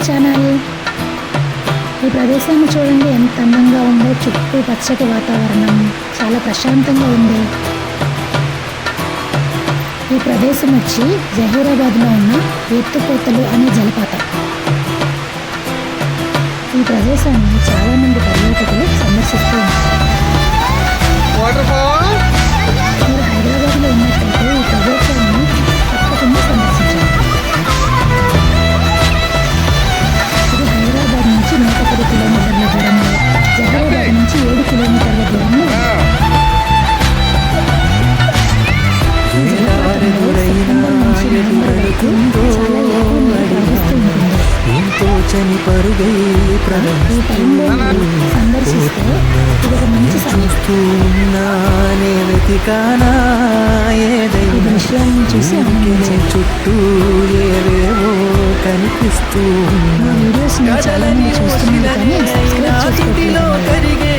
Channel. ఈ ప్రదేశాన్ని చూడండి ఎంత అందంగా ఉందో. చుట్టూ పచ్చటి వాతావరణం, చాలా ప్రశాంతంగా ఉంది. ఈ ప్రదేశం వచ్చి జహీరాబాద్లో ఉన్న ఎత్తుకోతలు అనే జలపాతం. ఈ ప్రదేశాన్ని చాలామంది పర్యాటకులు సందర్శిస్తూ ఉంటారు. మీరు హైదరాబాద్లో ఉన్నట్లయితే ఈ ప్రదేశాన్ని తప్పకుండా సందర్శించండి. ఇది హైదరాబాద్ నుంచి 110 కిలోమీటర్ల దూరంలో, జహీరాబాద్ నుంచి 7 కిలోమీటర్ల దూరంలో తోచని పరుగై చూస్తూ ఉన్నానే వెతికానా ఏదైనా చుట్టూ ఏవేవో కనిపిస్తూ ఉన్నా. కదలని ఓసిననే అయినా తుటిలో కరిగే